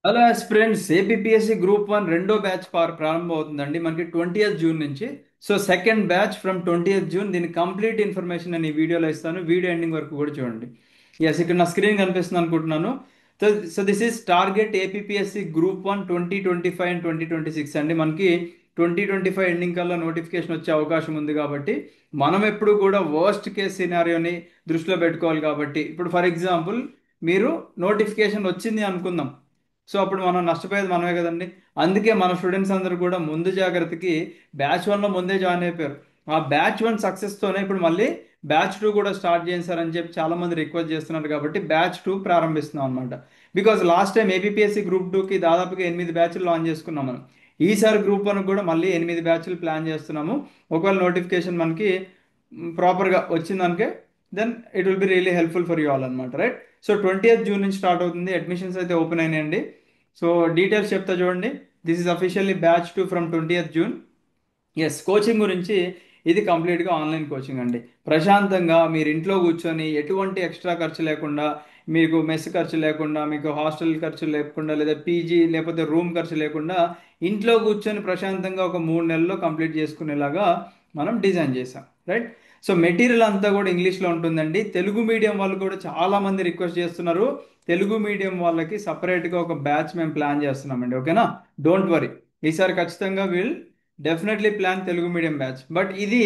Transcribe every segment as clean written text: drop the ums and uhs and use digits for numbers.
Hello friends, APSC group one రెండో batch ప్రారంభం అవుతుందండి మనకి 20th జూన్ నుంచి. So second batch from 20th June. దీని కంప్లీట్ ఇన్ఫర్మేషన్ నేను ఈ వీడియోలో ఇస్తాను. వీడియో ఎండింగ్ వరకు కూడా చూడండి. ఎస్, ఇక్కడ నా స్క్రీన్ కనిపిస్తుంది అనుకుంటున్నాను. So this is target APSC group one 2025 and 2026 అండి. మనకి 2025 ఎండింగ్ కల్లా నోటిఫికేషన్ వచ్చే అవకాశం ఉంది కాబట్టి మనం ఎప్పుడు కూడా వర్స్ట్ కేస్ సినారియోని దృష్టిలో పెట్టుకోవాలి. కాబట్టి ఇప్పుడు ఫర్ ఎగ్జాంపుల్ మీరు నోటిఫికేషన్ వచ్చింది అనుకుందాం. సో అప్పుడు మనం నష్టపోయేది మనమే కదండి. అందుకే మన స్టూడెంట్స్ అందరూ కూడా ముందు జాగ్రత్తకి బ్యాచ్ వన్లో ముందే జాయిన్ అయిపోయారు. ఆ బ్యాచ్ వన్ సక్సెస్తోనే ఇప్పుడు మళ్ళీ బ్యాచ్ టూ కూడా స్టార్ట్ చేయండి సార్ అని చెప్పి చాలా మంది రిక్వెస్ట్ చేస్తున్నారు. కాబట్టి బ్యాచ్ టూ ప్రారంభిస్తున్నాం అనమాట. Because last time APSC group టూకి దాదాపుగా 8 బ్యాచ్లు లాంచ్ చేసుకున్నాం మనం. ఈసారి గ్రూప్ వన్ కూడా మళ్ళీ 8 బ్యాచ్లు ప్లాన్ చేస్తున్నాము. ఒకవేళ నోటిఫికేషన్ మనకి ప్రాపర్గా వచ్చిందనుకే then it will be really helpful for you all అనమాట, రైట్? సో 20th జూన్ నుంచి స్టార్ట్ అవుతుంది. అడ్మిషన్స్ అయితే ఓపెన్ అయినాయండి. సో డీటెయిల్స్ చెప్తా చూడండి. This is officially batch two from 20th June. Yes, coaching గురించి ఇది కంప్లీట్గా ఆన్లైన్ కోచింగ్ అండి. ప్రశాంతంగా మీరు ఇంట్లో కూర్చొని ఎటువంటి ఎక్స్ట్రా ఖర్చు లేకుండా, మీకు మెస్ ఖర్చు లేకుండా, మీకు హాస్టల్ ఖర్చు లేకుండా, లేదా పీజీ లేకపోతే రూమ్ ఖర్చు లేకుండా ఇంట్లో కూర్చొని ప్రశాంతంగా ఒక 3 నెలల్లో కంప్లీట్ చేసుకునేలాగా మనం డిజైన్ చేసాం, రైట్? సో మెటీరియల్ అంతా కూడా ఇంగ్లీష్లో ఉంటుందండి. తెలుగు మీడియం వాళ్ళు కూడా చాలామంది రిక్వెస్ట్ చేస్తున్నారు. తెలుగు మీడియం వాళ్ళకి సపరేట్గా ఒక బ్యాచ్ మేము ప్లాన్ చేస్తున్నామండి. ఓకేనా? డోంట్ వరీ, ఈసారి ఖచ్చితంగా we'll definitely plan Telugu medium batch. But ఇది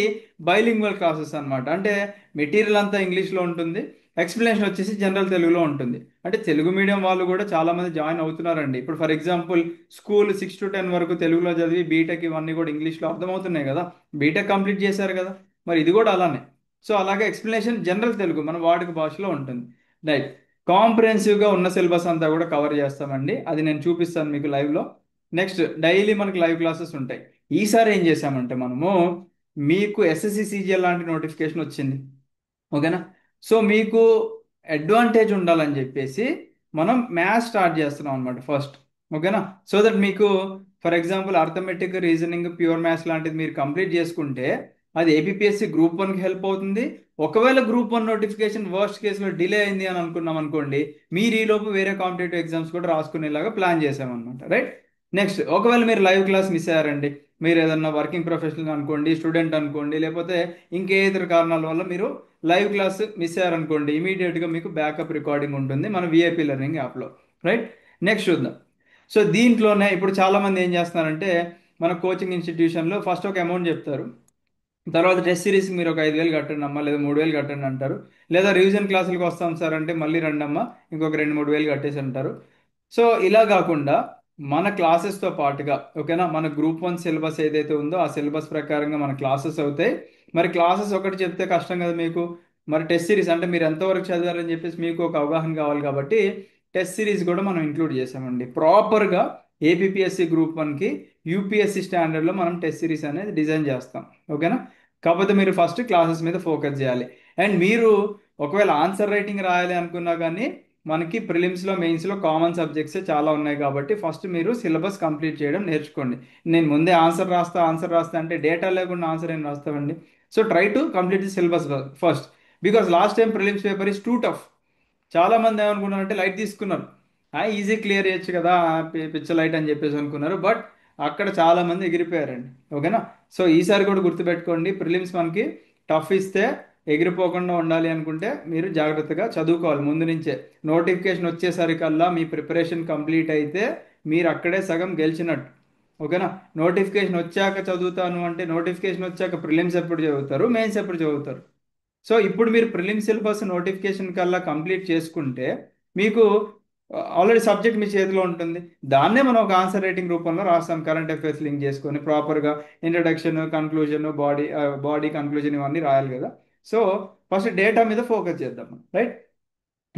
బైలింగ్వల్ క్లాసెస్ అన్నమాట. అంటే మెటీరియల్ అంతా ఇంగ్లీష్లో ఉంటుంది, ఎక్స్ప్లెనేషన్ వచ్చేసి జనరల్ తెలుగులో ఉంటుంది. అంటే తెలుగు మీడియం వాళ్ళు కూడా చాలా మంది జాయిన్ అవుతున్నారండి. ఇప్పుడు ఫర్ ఎగ్జాంపుల్ స్కూల్ 6 to 10 వరకు తెలుగులో చదివి బీటెక్ ఇవన్నీ కూడా ఇంగ్లీష్లో అర్థమవుతున్నాయి కదా. బీటెక్ కంప్లీట్ చేశారు కదా, మరి ఇది కూడా అలానే. సో అలాగే ఎక్స్ప్లెనేషన్ జనరల్ తెలుగు మన వాడుక భాషలో ఉంటుంది, రైట్? కాంప్రిహెన్సివ్గా ఉన్న సిలబస్ అంతా కూడా కవర్ చేస్తామండి. అది నేను చూపిస్తాను మీకు లైవ్లో. నెక్స్ట్, డైలీ మనకి లైవ్ క్లాసెస్ ఉంటాయి. ఈసారి ఏం చేశామంటే మనము, మీకు ఎస్ఎస్సి సీజీఎల్ లాంటి నోటిఫికేషన్ వచ్చింది. ఓకేనా? సో మీకు అడ్వాంటేజ్ ఉండాలని చెప్పేసి మనం మ్యాథ్స్ స్టార్ట్ చేస్తున్నాం అనమాట ఫస్ట్. ఓకేనా? సో దట్ మీకు for example arithmetic, reasoning, pure maths లాంటిది మీరు కంప్లీట్ చేసుకుంటే అది ఏపీఎస్సి గ్రూప్ వన్కి హెల్ప్ అవుతుంది. ఒకవేళ గ్రూప్ వన్ నోటిఫికేషన్ వర్స్ట్ కేసులో డిలే అయింది అని అనుకున్నాం అనుకోండి, మీరు ఈలోపు వేరే కాంపిటేటివ్ ఎగ్జామ్స్ కూడా రాసుకునేలాగా ప్లాన్ చేసామన్నమాట, రైట్? నెక్స్ట్, ఒకవేళ మీరు లైవ్ క్లాస్ మిస్ అయ్యారండి, మీరు ఏదన్నా వర్కింగ్ ప్రొఫెషనల్ అనుకోండి, స్టూడెంట్ అనుకోండి, లేకపోతే ఇంకే ఇతర కారణాల వల్ల మీరు లైవ్ క్లాస్ మిస్ అయ్యారనుకోండి, ఇమీడియట్గా మీకు బ్యాకప్ రికార్డింగ్ ఉంటుంది మన విఐపి లెర్నింగ్ యాప్లో, రైట్? నెక్స్ట్ చూద్దాం. సో దీంట్లోనే ఇప్పుడు చాలామంది ఏం చేస్తున్నారంటే, మన కోచింగ్ ఇన్స్టిట్యూషన్లో ఫస్ట్ ఒక అమౌంట్ చెప్తారు, తర్వాత టెస్ట్ సిరీస్కి మీరు ఒక 5,000 కట్టండి అమ్మా, లేదా 3,000 కట్టండి అంటారు. లేదా రివిజన్ క్లాసులకు వస్తాం సార్ అంటే మళ్ళీ రండి అమ్మా, ఇంకొక 2-3 వేలు కట్టేసి అంటారు. సో ఇలా కాకుండా మన క్లాసెస్తో పాటుగా, ఓకేనా, మన గ్రూప్ వన్ సిలబస్ ఏదైతే ఉందో ఆ సిలబస్ ప్రకారంగా మన క్లాసెస్ అవుతాయి. మరి క్లాసెస్ ఒకటి చెప్తే కష్టం కదా మీకు. మరి టెస్ట్ సిరీస్ అంటే మీరు ఎంతవరకు చదివారని చెప్పేసి మీకు ఒక అవగాహన కావాలి కాబట్టి టెస్ట్ సిరీస్ కూడా మనం ఇంక్లూడ్ చేసామండి. ప్రాపర్గా ఏపీఎస్సి గ్రూప్ వన్కి యూపీఎస్సి స్టాండర్డ్లో మనం టెస్ట్ సిరీస్ అనేది డిజైన్ చేస్తాం. ఓకేనా? కాకపోతే మీరు ఫస్ట్ క్లాసెస్ మీద ఫోకస్ చేయాలి. అండ్ మీరు ఒకవేళ ఆన్సర్ రైటింగ్ రాయాలి అనుకున్నా కానీ మనకి ప్రిలిమ్స్లో, మెయిన్స్లో కామన్ సబ్జెక్ట్సే చాలా ఉన్నాయి కాబట్టి ఫస్ట్ మీరు సిలబస్ కంప్లీట్ చేయడం నేర్చుకోండి. నేను ముందే ఆన్సర్ రాస్తా అంటే డేటా లేకుండా ఆన్సర్ ఏం రాస్తామండి? So try to complete the syllabus first. Because last time prelims paper is too tough. చాలా మంది ఏమనుకున్నారంటే లైట్ తీసుకున్నారు. ఈజీ క్లియర్ చేయొచ్చు కదా, పిచ్చ లైట్ అని చెప్పేసి అనుకున్నారు. బట్ అక్కడ చాలా మంది ఎగిరిపోయారండి. ఓకేనా? సో ఈసారి కూడా గుర్తుపెట్టుకోండి, ప్రిలిమ్స్ మనకి టఫ్ ఇస్తే ఎగిరిపోకుండా ఉండాలి అనుకుంటే మీరు జాగ్రత్తగా చదువుకోవాలి ముందు నుంచే. నోటిఫికేషన్ వచ్చేసరికల్లా మీ ప్రిపరేషన్ కంప్లీట్ అయితే మీరు అక్కడే సగం గెలిచినట్టు. ఓకేనా? నోటిఫికేషన్ వచ్చాక చదువుతాను అంటే నోటిఫికేషన్ వచ్చాక ప్రిలిమ్స్ ఎప్పుడు చదువుతారు, మెయిన్స్ ఎప్పుడు చదువుతారు? సో ఇప్పుడు మీరు ప్రిలిమ్ సిలబస్ నోటిఫికేషన్ కల్లా కంప్లీట్ చేసుకుంటే మీకు ఆల్రెడీ సబ్జెక్ట్ మీ చేతిలో ఉంటుంది. దాన్నే మనం ఒక ఆన్సర్ రైటింగ్ రూపంలో రాస్తాం, కరెంట్ అఫైర్స్ లింక్ చేసుకొని ప్రాపర్గా ఇంట్రడక్షన్, కన్క్లూజన్, బాడీ కన్క్లూజన్ ఇవన్నీ రాయాలి కదా. సో ఫస్ట్ డేటా మీద ఫోకస్ చేద్దాం, రైట్?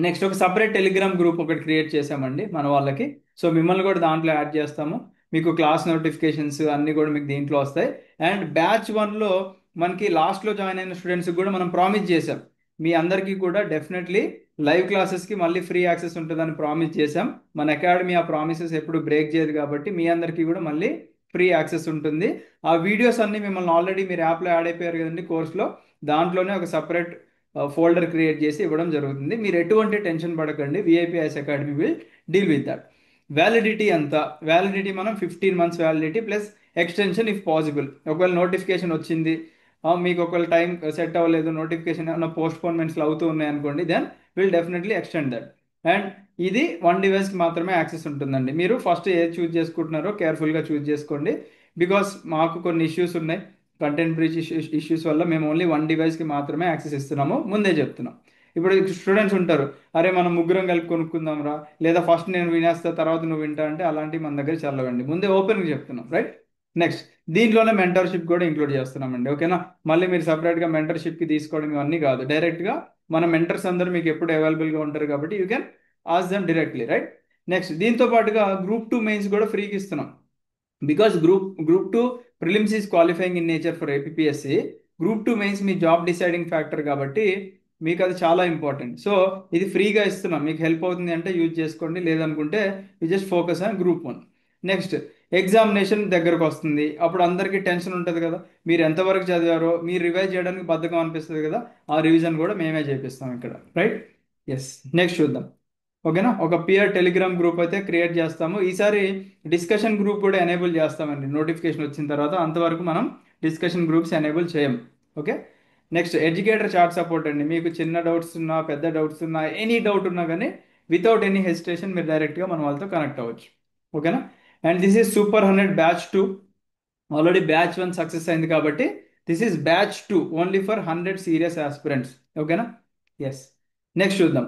నెక్స్ట్, ఒక సపరేట్ టెలిగ్రామ్ గ్రూప్ ఒకటి క్రియేట్ చేసామండి మన వాళ్ళకి. సో మిమ్మల్ని కూడా దాంట్లో యాడ్ చేస్తాము. మీకు క్లాస్ నోటిఫికేషన్స్ అన్నీ కూడా మీకు దీంట్లో వస్తాయి. అండ్ బ్యాచ్ వన్లో మనకి లాస్ట్లో జాయిన్ అయిన స్టూడెంట్స్కి కూడా మనం ప్రామిస్ చేసాం, మీ అందరికీ కూడా డెఫినెట్లీ లైవ్ క్లాసెస్కి మళ్ళీ ఫ్రీ యాక్సెస్ ఉంటుందని ప్రామిస్ చేసాం. మన అకాడమీ ఆ ప్రామిసెస్ ఎప్పుడు బ్రేక్ చేయదు కాబట్టి మీ అందరికీ కూడా మళ్ళీ ఫ్రీ యాక్సెస్ ఉంటుంది. ఆ వీడియోస్ అన్నీ మిమ్మల్ని ఆల్రెడీ మీరు యాప్లో యాడ్ అయిపోయారు కదండి కోర్స్లో, దాంట్లోనే ఒక సపరేట్ ఫోల్డర్ క్రియేట్ చేసి ఇవ్వడం జరుగుతుంది. మీరు ఎటువంటి టెన్షన్ పడకండి, VIPS academy will deal with that. Validity ఎంత? వ్యాలిడిటీ మనం 15 months validity plus extension if possible. ఒకవేళ నోటిఫికేషన్ వచ్చింది, మీకు ఒకవేళ టైం సెట్ అవ్వలేదు, నోటిఫికేషన్ ఏమైనా పోస్ట్పోన్మెంట్స్లో అవుతూ ఉన్నాయి అనుకోండి, then will definitely extend that. And ఇది వన్ డివైస్కి మాత్రమే యాక్సెస్ ఉంటుందండి. మీరు ఫస్ట్ ఏది చూజ్ చేసుకుంటున్నారో కేర్ఫుల్గా చూజ్ చేసుకోండి. బికాస్ మాకు కొన్ని ఇష్యూస్ ఉన్నాయి, కంటెంట్ బ్రీచ్ ఇష్యూస్ వల్ల మేము ఓన్లీ వన్ డివైస్కి మాత్రమే యాక్సెస్ ఇస్తున్నాము, ముందే చెప్తున్నాం. ఇప్పుడు స్టూడెంట్స్ ఉంటారు, అరే మనం ముగ్గురం కలిపి కొనుక్కుందాం రా, లేదా ఫస్ట్ నేను వినేస్తా తర్వాత నువ్వు వింటా అంటే అలాంటివి మన దగ్గర చల్లవండి, ముందే ఓపెన్గా చెప్తున్నాం, రైట్? నెక్స్ట్, దీంట్లోనే మెంటర్షిప్ కూడా ఇంక్లూడ్ చేస్తున్నామండి, ఓకేనా? మళ్ళీ మీరు సపరేట్గా మెంటర్షిప్కి తీసుకోవడం ఇవన్నీ కాదు, డైరెక్ట్గా మన మెంటర్స్ అందరూ మీకు ఎప్పుడు అవైలబుల్గా ఉంటారు కాబట్టి you can ask them directly, right? Next, దీంతో పాటుగా గ్రూప్ 2 మెయిన్స్ కూడా ఫ్రీకి ఇస్తున్నాం. Because group 2 prelims is qualifying in nature for APSC. Group 2 mains me job deciding factor కాబట్టి మీకు అది చాలా ఇంపార్టెంట్. సో ఇది ఫ్రీగా ఇస్తున్నాం, మీకు హెల్ప్ అవుతుంది అంటే యూజ్ చేసుకోండి, లేదనుకుంటే you just focus on group 1. Next, examination దగ్గరకు వస్తుంది, అప్పుడు అందరికీ టెన్షన్ ఉంటుంది కదా, మీరు ఎంతవరకు చదివారో మీరు రివైజ్ చేయడానికి బద్ధకం అనిపిస్తుంది కదా, ఆ రివిజన్ కూడా మేమే చేపిస్తాం ఇక్కడ, రైట్? ఎస్. నెక్స్ట్ చూద్దాం, ఓకేనా? ఒక పియర్ టెలిగ్రామ్ గ్రూప్ అయితే క్రియేట్ చేస్తాము. ఈసారి డిస్కషన్ గ్రూప్ కూడా ఎనేబుల్ చేస్తామండి నోటిఫికేషన్ వచ్చిన తర్వాత, అంతవరకు మనం డిస్కషన్ గ్రూప్స్ ఎనేబుల్ చేయం, okay? Next, educator chat support అండి. మీకు చిన్న డౌట్స్ ఉన్నా, పెద్ద డౌట్స్ ఉన్నా, ఎనీ డౌట్ ఉన్నా కానీ వితౌట్ ఎనీ హెసిటేషన్ మీరు డైరెక్ట్గా మన వాళ్ళతో కనెక్ట్ అవ్వచ్చు, ఓకేనా? And this is super 100 batch 2. Already batch 1 success అయింది కాబట్టి this is batch 2 only for 100 serious aspirants, ఓకేనా? ఎస్. నెక్స్ట్ చూద్దాం,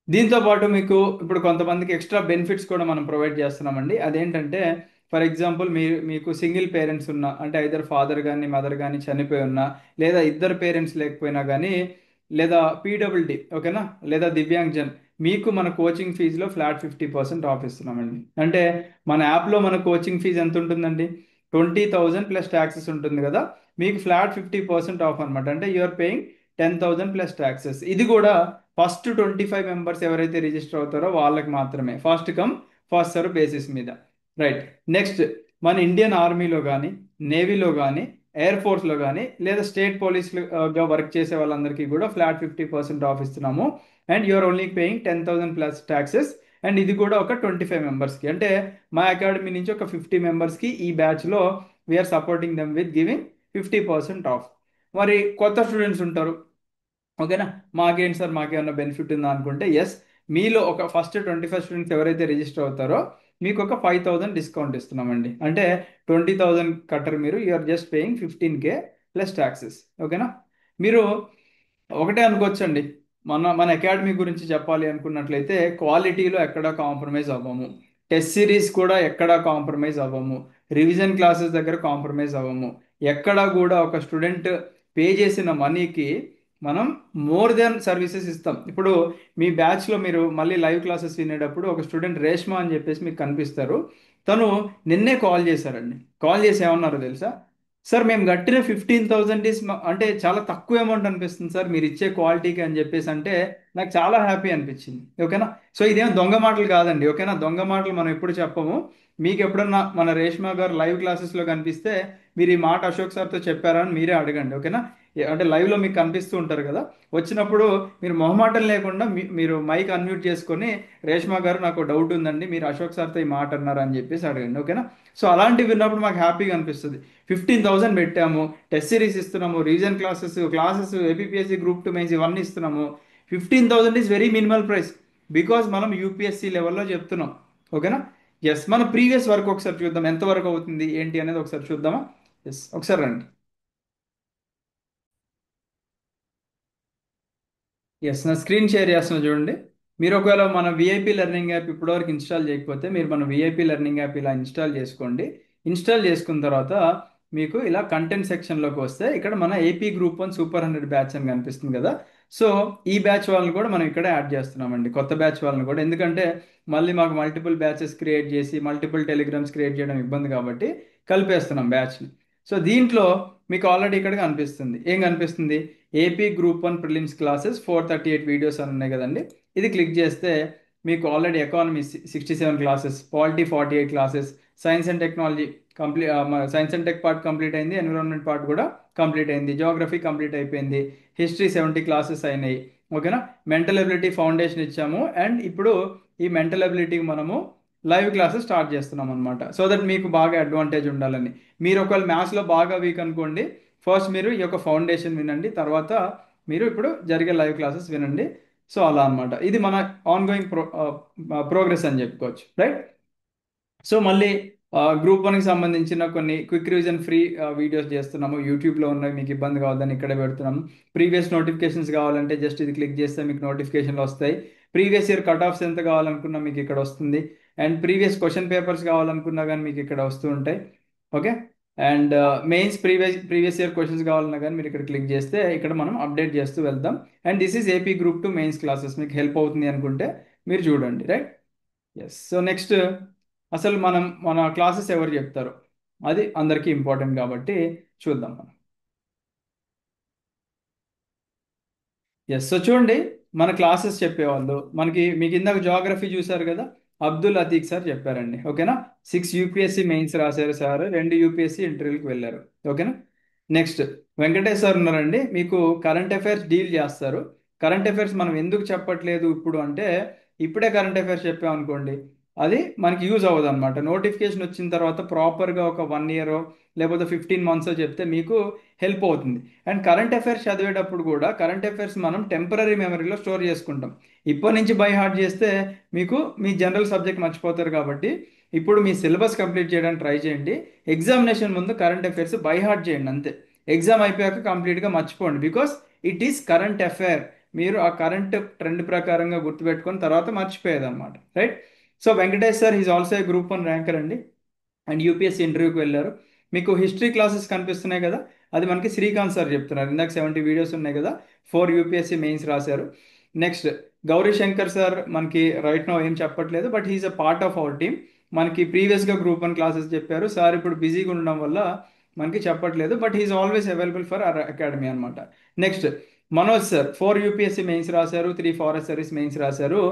దీంతో పాటు మీకు ఇప్పుడు కొంతమందికి ఎక్స్ట్రా బెనిఫిట్స్ కూడా మనం ప్రొవైడ్ చేస్తున్నామండి. అదేంటంటే, ఫర్ ఎగ్జాంపుల్ మీకు సింగిల్ పేరెంట్స్ ఉన్నా, అంటే ఐదర్ ఫాదర్ కానీ మదర్ కానీ చనిపోయి ఉన్నా, లేదా ఇద్దరు పేరెంట్స్ లేకపోయినా కానీ, లేదా పీడబ్ల్యూడి, ఓకేనా, లేదా దివ్యాంగ్జన్, మీకు మన కోచింగ్ ఫీజులో ఫ్లాట్ 50% ఆఫ్ ఇస్తున్నామండి. అంటే మన యాప్లో మన కోచింగ్ ఫీజు ఎంత ఉంటుందండి? 20,000 ప్లస్ ట్యాక్సెస్ ఉంటుంది కదా, మీకు ఫ్లాట్ 50% ఆఫ్ అనమాట. అంటే యూఆర్ పేయింగ్ 10,000 ప్లస్ ట్యాక్సెస్. ఇది కూడా ఫస్ట్ 25 మెంబర్స్ ఎవరైతే రిజిస్టర్ అవుతారో వాళ్ళకి మాత్రమే, first come first serve basis మీద, రైట్? నెక్స్ట్, మన ఇండియన్ ఆర్మీలో కానీ, నేవీలో కానీ, ఎయిర్ ఫోర్స్లో కానీ, లేదా స్టేట్ పోలీస్గా వర్క్ చేసే వాళ్ళందరికీ కూడా ఫ్లాట్ 50% ఆఫ్ ఇస్తున్నాము. And you're only paying 10,000 plus taxes. And ఇది కూడా ఒక 25 మెంబర్స్కి, అంటే మా అకాడమీ నుంచి ఒక 50 మెంబర్స్కి ఈ బ్యాచ్లో we're supporting them with giving 50% off. మరి కొత్త స్టూడెంట్స్ ఉంటారు, ఓకేనా, మాకేంటి సార్ మాకేమన్నా బెనిఫిట్ ఉందా అనుకుంటే, ఎస్, మీలో ఒక ఫస్ట్ 25 స్టూడెంట్స్ ఎవరైతే రిజిస్టర్ అవుతారో మీకు ఒక 5,000 డిస్కౌంట్ ఇస్తున్నామండి. అంటే 20,000 కట్టరు మీరు, you're just paying 15K plus taxes, ఓకేనా? మీరు ఒకటే అనుకోవచ్చండి, మన అకాడమీ గురించి చెప్పాలి అనుకున్నట్లయితే క్వాలిటీలో ఎక్కడా కాంప్రమైజ్ అవ్వము, టెస్ట్ సిరీస్ కూడా ఎక్కడా కాంప్రమైజ్ అవ్వము, రివిజన్ క్లాసెస్ దగ్గర కాంప్రమైజ్ అవ్వము, ఎక్కడా కూడా ఒక స్టూడెంట్ పే చేసిన మనీకి మనం మోర్ దెన్ సర్వీసెస్ ఇస్తాం. ఇప్పుడు మీ బ్యాచ్లో మీరు మళ్ళీ లైవ్ క్లాసెస్ వినేటప్పుడు ఒక స్టూడెంట్ రేష్మా అని చెప్పేసి మీకు కనిపిస్తారు. తను నిన్నే కాల్ చేశారండి, కాల్ చేసి ఏమన్నారో తెలుసా? సార్ మేము కట్టిన 15,000 అంటే చాలా తక్కువ అమౌంట్ అనిపిస్తుంది సార్ మీరు ఇచ్చే క్వాలిటీకి అని చెప్పేసి అంటే నాకు చాలా హ్యాపీ అనిపించింది, ఓకేనా? సో ఇదేం దొంగ మాటలు కాదండి, ఓకేనా? దొంగ మాటలు మనం ఎప్పుడు చెప్పము. మీకు ఎప్పుడన్నా మన రేష్మా గారు లైవ్ క్లాసెస్లో కనిపిస్తే మీరు ఈ మాట అశోక్ సార్తో చెప్పారా అని మీరే అడగండి, ఓకేనా? అంటే లైవ్లో మీకు కనిపిస్తూ ఉంటారు కదా, వచ్చినప్పుడు మీరు మొహమాటం లేకుండా మీరు మైక్ అన్మ్యూట్ చేసుకొని, రేష్మా గారు నాకు డౌట్ ఉందండి, మీరు అశోక్ సార్తో ఈ మాట అన్నారు అని చెప్పేసి అడగండి, ఓకేనా? సో అలాంటివి విన్నప్పుడు మాకు హ్యాపీగా అనిపిస్తుంది. 15,000 పెట్టాము, టెస్ట్ సిరీస్ ఇస్తున్నాము, reason classes APSC group 2 mains ఇవన్నీ ఇస్తున్నాము. 15,000 is very minimal price, because మనం యూపీఎస్సి లెవెల్లో చెప్తున్నాం, ఓకేనా? ఎస్, మన ప్రీవియస్ వర్క్ ఒకసారి చూద్దాం, ఎంత వరకు అవుతుంది ఏంటి అనేది ఒకసారి చూద్దామా? ఎస్, ఒకసారి రండి. ఎస్, నా స్క్రీన్ షేర్ చేస్తున్నా చూడండి. మీరు ఒకవేళ మన విఐపి లెర్నింగ్ యాప్ ఇప్పటివరకు ఇన్స్టాల్ చేయకపోతే మీరు మన విఐపి లెర్నింగ్ యాప్ ఇలా ఇన్స్టాల్ చేసుకోండి. ఇన్స్టాల్ చేసుకున్న తర్వాత మీకు ఇలా కంటెంట్ సెక్షన్లోకి వస్తే ఇక్కడ మన AP Group 1 Super 100 బ్యాచ్ అని కనిపిస్తుంది కదా. సో ఈ బ్యాచ్ వాళ్ళని కూడా మనం ఇక్కడ యాడ్ చేస్తున్నామండి, కొత్త బ్యాచ్ వాళ్ళని కూడా, ఎందుకంటే మళ్ళీ మాకు మల్టిపుల్ బ్యాచెస్ క్రియేట్ చేసి మల్టిపుల్ టెలిగ్రామ్స్ క్రియేట్ చేయడం ఇబ్బంది కాబట్టి కలిపేస్తున్నాం బ్యాచ్ని. సో దీంట్లో మీకు ఆల్రెడీ ఇక్కడ కనిపిస్తుంది, ఏం కనిపిస్తుంది? AP Group 1 prelims classes 438 videos అని ఉన్నాయి కదండి. ఇది క్లిక్ చేస్తే మీకు already economy 67 classes, polity 48 classes, science and technology complete, science and tech part complete అయింది, ఎన్విరాన్మెంట్ పార్ట్ కూడా కంప్లీట్ అయింది, జోగ్రఫీ కంప్లీట్ అయిపోయింది, హిస్టరీ 70 క్లాసెస్ అయినాయి, ఓకేనా? మెంటల్ ఎబిలిటీ ఫౌండేషన్ ఇచ్చాము. అండ్ ఇప్పుడు ఈ మెంటల్ ఎబిలిటీకి మనము లైవ్ క్లాసెస్ స్టార్ట్ చేస్తున్నాం అనమాట. సో దట్ మీకు బాగా అడ్వాంటేజ్ ఉండాలని. మీరు ఒకవేళ మ్యాథ్స్లో బాగా వీక్ అనుకోండి, ఫస్ట్ మీరు ఈ యొక్క ఫౌండేషన్ వినండి, తర్వాత మీరు ఇప్పుడు జరిగే లైవ్ క్లాసెస్ వినండి. సో అలా అన్నమాట. ఇది మన ఆన్ గోయింగ్ ప్రోగ్రెస్ అని చెప్పుకోవచ్చు, రైట్? సో మళ్ళీ గ్రూప్ వన్కి సంబంధించిన కొన్ని క్విక్ రివిజన్ ఫ్రీ వీడియోస్ చేస్తున్నాము. యూట్యూబ్లో ఉన్నాయి, మీకు ఇబ్బంది కావద్దని ఇక్కడే పెడుతున్నాము. ప్రీవియస్ నోటిఫికేషన్స్ కావాలంటే జస్ట్ ఇది క్లిక్ చేస్తే మీకు నోటిఫికేషన్లు వస్తాయి. ప్రీవియస్ ఇయర్ కట్ ఆఫ్స్ ఎంత కావాలనుకున్నా మీకు ఇక్కడ వస్తుంది. అండ్ ప్రీవియస్ క్వశ్చన్ పేపర్స్ కావాలనుకున్నా కానీ మీకు ఇక్కడ వస్తూ ఉంటాయి. Okay. And mains previous year questions కావాలన్నా కానీ మీరు ఇక్కడ క్లిక్ చేస్తే ఇక్కడ మనం అప్డేట్ చేస్తూ వెళ్తాం. And this is AP group 2 mains classes. మీకు హెల్ప్ అవుతుంది అనుకుంటే మీరు చూడండి, రైట్? ఎస్. సో నెక్స్ట్, అసలు మన క్లాసెస్ ఎవరు చెప్తారు అది అందరికీ ఇంపార్టెంట్ కాబట్టి చూద్దాం మనం. ఎస్. సో చూడండి, మన క్లాసెస్ చెప్పేవాళ్ళు మీకు ఇందాక జాగ్రఫీ చూశారు కదా, అబ్దుల్ అతీక్ సార్ చెప్పారండి. ఓకేనా? 6 యూపీఎస్సి మెయిన్స్ రాశారు సార్, 2 యూపీఎస్సి ఇంటర్వ్యూకి వెళ్ళారు. ఓకేనా? నెక్స్ట్, వెంకటేష్ సార్ ఉన్నారండి, మీకు కరెంట్ అఫైర్స్ డీల్ చేస్తారు. కరెంట్ అఫైర్స్ మనం ఎందుకు చెప్పట్లేదు ఇప్పుడు అంటే, ఇప్పుడే కరెంట్ అఫైర్స్ చెప్పామనుకోండి, అది మనకి యూజ్ అవ్వదు అనమాట. నోటిఫికేషన్ వచ్చిన తర్వాత ప్రాపర్గా ఒక 1 ఇయర్ లేకపోతే 15 months చెప్తే మీకు హెల్ప్ అవుతుంది. అండ్ కరెంట్ అఫైర్స్ చదివేటప్పుడు కూడా కరెంట్ అఫైర్స్ మనం టెంపరీ మెమరీలో స్టోర్ చేసుకుంటాం. ఇప్పటి నుంచి బై హార్ట్ చేస్తే మీకు మీ జనరల్ సబ్జెక్ట్ మర్చిపోతారు కాబట్టి ఇప్పుడు మీ సిలబస్ కంప్లీట్ చేయడానికి ట్రై చేయండి. ఎగ్జామినేషన్ ముందు కరెంట్ అఫైర్స్ బై హార్ట్ చేయండి అంతే. ఎగ్జామ్ అయిపోయాక కంప్లీట్గా మర్చిపోండి, because it is current affair. మీరు ఆ కరెంట్ ట్రెండ్ ప్రకారంగా గుర్తుపెట్టుకొని తర్వాత మర్చిపోయేది అనమాట, right? So Venkatesh sir is also group 1 ranker అండి, అండ్ యూపీఎస్సీ ఇంటర్వ్యూకి వెళ్ళారు. మీకు హిస్టరీ క్లాసెస్ కనిపిస్తున్నాయి కదా, అది మనకి శ్రీకాంత్ సార్ చెప్తున్నారు. ఇందాక 70 వీడియోస్ ఉన్నాయి కదా, 4 యూపీఎస్సీ మెయిన్స్ రాశారు. నెక్స్ట్, గౌరీ శంకర్ సార్ మనకి రైట్ నో ఏం చెప్పట్లేదు, but he's a part of our team. మనకి ప్రీవియస్గా గ్రూప్ 1 క్లాసెస్ చెప్పారు సార్, ఇప్పుడు బిజీగా ఉండడం వల్ల మనకి చెప్పట్లేదు, but he's always available for our academy అనమాట. Next, Manoj sir 4 UPSC mains రాశారు, 3 ఫారెస్ట్ సర్వీస్ మెయిన్స్ రాశారు.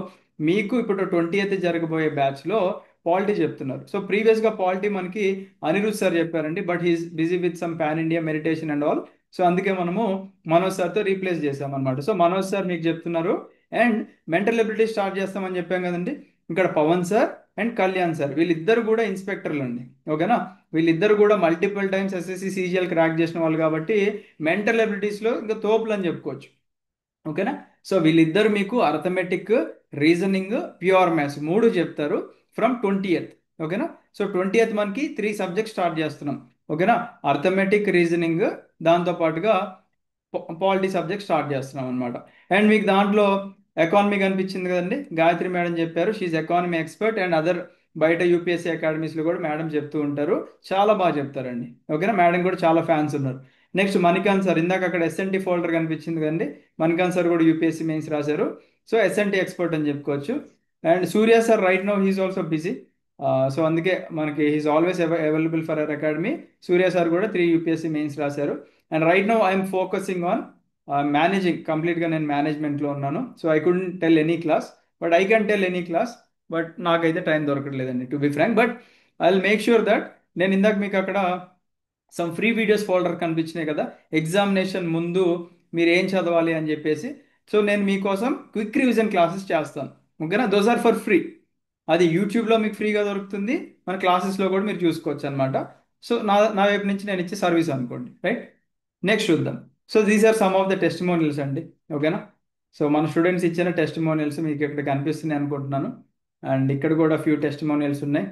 మీకు ఇప్పుడు 20th జరగబోయే బ్యాచ్లో పాలిటీ చెప్తున్నారు. సో ప్రీవియస్గా పాలిటీ మనకి అనిరుద్ సార్ చెప్పారండి, but he's busy with some pan India meditation and all. So అందుకే మనము మనోజ్ సార్తో రీప్లేస్ చేసామన్నమాట. సో మనోజ్ సార్ మీకు చెప్తున్నారు. అండ్ మెంటల్ ఎబిలిటీ స్టార్ట్ చేస్తామని చెప్పాం కదండి, ఇక్కడ Pavan sir and Kalyan sir వీళ్ళిద్దరు కూడా ఇన్స్పెక్టర్లు అండి. ఓకేనా? వీళ్ళిద్దరు కూడా multiple times SSC CGL crack చేసిన వాళ్ళు కాబట్టి మెంటల్ ఎబిలిటీస్లో ఇంకా తోపులు అని చెప్పుకోవచ్చు. ఓకేనా? సో వీళ్ళిద్దరు మీకు అర్థమెటిక్, రీజనింగ్, ప్యూర్ మ్యాథ్స్ 3 చెప్తారు ఫ్రమ్ 20th. ఓకేనా? సో 20th మనకి 3 సబ్జెక్ట్స్ స్టార్ట్ చేస్తున్నాం. ఓకేనా? అర్థమెటిక్, రీజనింగ్, దాంతో పాటుగా పాలిటీ సబ్జెక్ట్ స్టార్ట్ చేస్తున్నాం అనమాట. అండ్ మీకు దాంట్లో ఎకానమీ కనిపించింది కదండి, గాయత్రి మేడం చెప్పారు. She's economy expert and other బయట యూపీఎస్సీ అకాడమీస్లో కూడా మేడం చెప్తూ ఉంటారు, చాలా బాగా చెప్తారండి. ఓకేనా? మేడం కూడా చాలా ఫ్యాన్స్ ఉన్నారు. నెక్స్ట్ మణికాంత్ సార్, ఇందాక అక్కడ ఎస్ఎన్టీ ఫోల్డర్ కనిపించింది కదండి, మణికాంత్ సార్ కూడా యూపీఎస్సీ మెయిన్స్ రాశారు. సో ఎస్ఎన్టీ ఎక్స్పర్ట్ అని చెప్పుకోవచ్చు. And Surya sir right now he's also busy. So అందుకే మనకి he's always available for our academy. Surya sir కూడా 3 యూపీఎస్సీ మెయిన్స్ రాశారు. And right now I'm focusing on managing. కంప్లీట్గా నేను మేనేజ్మెంట్లో ఉన్నాను. So I couldn't tell any class, but I can tell any class. But నాకైతే time దొరకట్లేదండి, to be frank. But I will make sure that, నేను ఇందాక మీకు అక్కడ సమ్ ఫ్రీ వీడియోస్ ఫోల్డర్ కనిపించినాయి కదా, ఎగ్జామినేషన్ ముందు మీరు ఏం చదవాలి అని చెప్పేసి. సో నేను మీకోసం క్విక్ రివిజన్ క్లాసెస్ చేస్తాను. ఓకేనా? Those are for free. అది యూట్యూబ్లో మీకు ఫ్రీగా దొరుకుతుంది, మన క్లాసెస్లో కూడా మీరు చూసుకోవచ్చు అనమాట. సో నా నా వైపు నుంచి నేను ఇచ్చే సర్వీస్ అనుకోండి, రైట్? నెక్స్ట్ చూద్దాం. So these are some of the testimonials అండి. ఓకేనా? సో మన స్టూడెంట్స్ ఇచ్చిన టెస్టిమోనియల్స్ మీకు ఇక్కడ కనిపిస్తున్నాయి అనుకుంటున్నాను. అండ్ ఇక్కడ కూడా ఫ్యూ టెస్టిమోనియల్స్ ఉన్నాయి.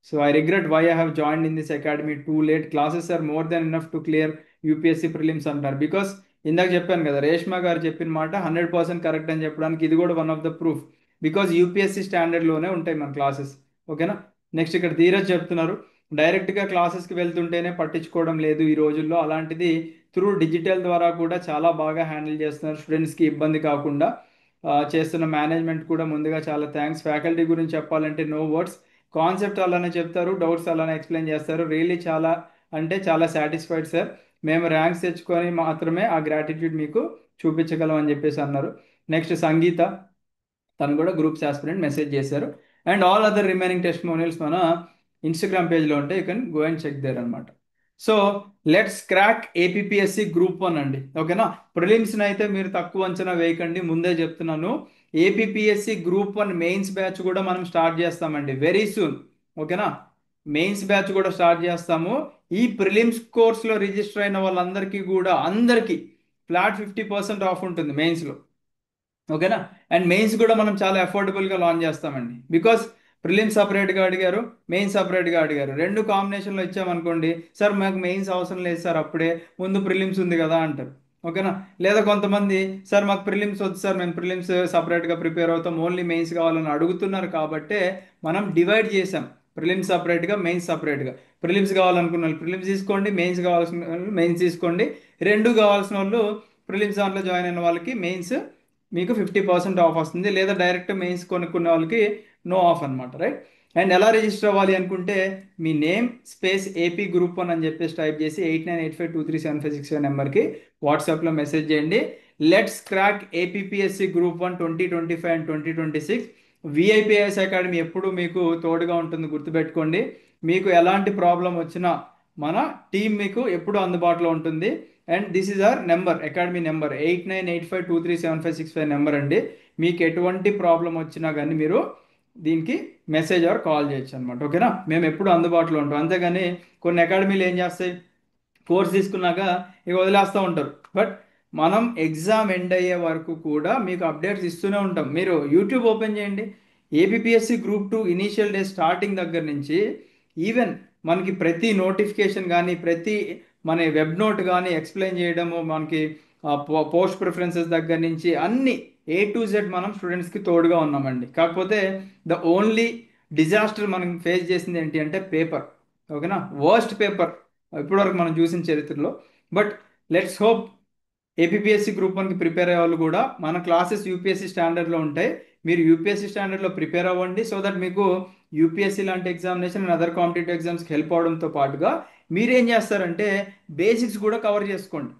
So I regret why I have joined in this academy too late. Classes are more than enough to clear UPSC prelims అంటారు. బికాస్ ఇందాక చెప్పాను కదా, రేష్మా గారు చెప్పిన మాట 100% కరెక్ట్ అని చెప్పడానికి ఇది కూడా one of the proof. Because UPSC స్టాండర్డ్లోనే ఉంటాయి మన క్లాసెస్. ఓకేనా? నెక్స్ట్ ఇక్కడ ధీరజ్ చెప్తున్నారు, డైరెక్ట్గా క్లాసెస్కి వెళ్తుంటేనే పట్టించుకోవడం లేదు ఈ రోజుల్లో, అలాంటిది త్రూ డిజిటల్ ద్వారా కూడా చాలా బాగా హ్యాండిల్ చేస్తున్నారు, స్టూడెంట్స్కి ఇబ్బంది కాకుండా చేస్తున్న మేనేజ్మెంట్ కూడా ముందుగా చాలా థ్యాంక్స్. ఫ్యాకల్టీ గురించి చెప్పాలంటే నో వర్డ్స్. కాన్సెప్ట్ అలానే చెప్తారు, డౌట్స్ అలానే ఎక్స్ప్లెయిన్ చేస్తారు. రియల్లీ చాలా అంటే చాలా సాటిస్ఫైడ్ సార్. మేము ర్యాంక్స్ తెచ్చుకొని మాత్రమే ఆ గ్రాటిట్యూడ్ మీకు చూపించగలం అని చెప్పేసి అన్నారు. నెక్స్ట్ సంగీత, తను కూడా గ్రూప్స్ ఆస్పిరెంట్ మెసేజ్ చేశారు. And all other remaining testimonials మన ఇన్స్టాగ్రామ్ పేజ్లో ఉంటే you can go and check there అనమాట. So let's crack APSC group 1 అండి. ఓకేనా? ప్రిలిమ్స్ని అయితే మీరు తక్కువ అంచనా వేయకండి, ముందే చెప్తున్నాను. ఏపీపీఎస్సి గ్రూప్ 1 మెయిన్స్ బ్యాచ్ కూడా మనం స్టార్ట్ చేస్తామండి వెరీ సూన్. ఓకేనా? మెయిన్స్ బ్యాచ్ కూడా స్టార్ట్ చేస్తాము. ఈ ప్రిలిమ్స్ కోర్స్లో రిజిస్టర్ అయిన వాళ్ళందరికీ కూడా అందరికీ ఫ్లాట్ 50% ఆఫ్ ఉంటుంది మెయిన్స్లో. ఓకేనా? అండ్ మెయిన్స్ కూడా మనం చాలా అఫోర్డబుల్గా లాంచ్ చేస్తామండి. బికాస్ ప్రిలిమ్స్ సపరేట్గా అడిగారు, మెయిన్స్ సపరేట్గా అడిగారు. రెండు కాంబినేషన్లో ఇచ్చామనుకోండి, సార్ మాకు మెయిన్స్ అవసరం లేదు సార్, అప్పుడే ముందు ప్రిలిమ్స్ ఉంది కదా అంటారు. ఓకేనా? లేదా కొంతమంది, సార్ మాకు ప్రిలిమ్స్ వద్దు సార్, మేము ప్రిలిమ్స్ సపరేట్గా ప్రిపేర్ అవుతాం, ఓన్లీ మెయిన్స్ కావాలని అడుగుతున్నారు. కాబట్టే మనం డివైడ్ చేసాం, ప్రిలిమ్స్ సపరేట్గా, మెయిన్స్ సపరేట్గా. ప్రిలిమ్స్ కావాలనుకున్న వాళ్ళు ప్రిలిమ్స్ తీసుకోండి, మెయిన్స్ కావాల్సిన వాళ్ళు మెయిన్స్ తీసుకోండి. రెండు కావాల్సిన వాళ్ళు ప్రిలిమ్స్ దాంట్లో జాయిన్ అయిన వాళ్ళకి మెయిన్స్ మీకు 50% ఆఫ్ వస్తుంది. లేదా డైరెక్ట్ మెయిన్స్ కొనుక్కునే వాళ్ళకి నో ఆఫ్ అనమాట, రైట్? అండ్ ఎలా రిజిస్టర్ అవ్వాలి అనుకుంటే, మీ నేమ్ స్పేస్ ఏపీ గ్రూప్ 1 అని చెప్పేసి టైప్ చేసి 8985237565 నెంబర్కి వాట్సాప్లో మెసేజ్ చేయండి. Let's crack APPSC group 1 2025 and 2026. VIPS academy ఎప్పుడు మీకు తోడుగా ఉంటుంది, గుర్తుపెట్టుకోండి. మీకు ఎలాంటి ప్రాబ్లం వచ్చినా మన టీం మీకు ఎప్పుడు అందుబాటులో ఉంటుంది. And this is our number, academy number 8985237565 number అండి. మీకు ఎటువంటి ప్రాబ్లం వచ్చినా కానీ మీరు దీనికి మెసేజ్ ఆర్ కాల్ చేయొచ్చు అనమాట. ఓకేనా? మేము ఎప్పుడు అందుబాటులో ఉంటాం. అంతేగాని కొన్ని అకాడమీలు ఏం చేస్తాయి, కోర్స్ తీసుకున్నాక ఇక వదిలేస్తూ ఉంటారు. బట్ మనం ఎగ్జామ్ ఎండ్ అయ్యే వరకు కూడా మీకు అప్డేట్స్ ఇస్తూనే ఉంటాం. మీరు యూట్యూబ్ ఓపెన్ చేయండి, APSC group 2 initial day starting దగ్గర నుంచి ఈవెన్ మనకి ప్రతి నోటిఫికేషన్ కానీ, ప్రతి మన వెబ్ నోట్ కానీ ఎక్స్ప్లెయిన్ చేయడము, మనకి పోస్ట్ ప్రిఫరెన్సెస్ దగ్గర నుంచి అన్ని A to Z మనం స్టూడెంట్స్కి తోడుగా ఉన్నామండి. కాకపోతే ద ఓన్లీ డిజాస్టర్ మనం ఫేస్ చేసింది ఏంటి అంటే పేపర్. ఓకేనా? వర్స్ట్ పేపర్ ఇప్పటివరకు మనం చూసిన చరిత్రలో. But let's hope APSC group 1కి ప్రిపేర్ అయ్యే వాళ్ళు కూడా మన క్లాసెస్ యూపీఎస్సి స్టాండర్డ్లో ఉంటాయి. మీరు యూపీఎస్సి స్టాండర్డ్లో ప్రిపేర్ అవ్వండి. సో దట్ మీకు యూపీఎస్సి లాంటి ఎగ్జామినేషన్ అండ్ అదర్ కాంపిటేటివ్ ఎగ్జామ్స్కి హెల్ప్ అవడంతో పాటుగా మీరేం చేస్తారంటే బేసిక్స్ కూడా కవర్ చేసుకోండి.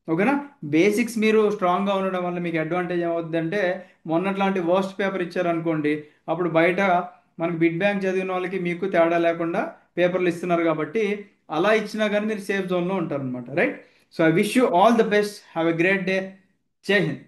ఓకేనా? బేసిక్స్ మీరు స్ట్రాంగ్గా ఉండడం వల్ల మీకు అడ్వాంటేజ్ ఏమవుతుందంటే, మొన్నట్లాంటి వర్స్ట్ పేపర్ ఇచ్చారనుకోండి, అప్పుడు బయట మనకి బిడ్ బ్యాంక్ చదివిన వాళ్ళకి మీకు తేడా లేకుండా పేపర్లు ఇస్తున్నారు. కాబట్టి అలా ఇచ్చినా కానీ మీరు సేఫ్ జోన్లో ఉంటారు అనమాట, right? So I wish you all the best. Have a great day. జై హింద్.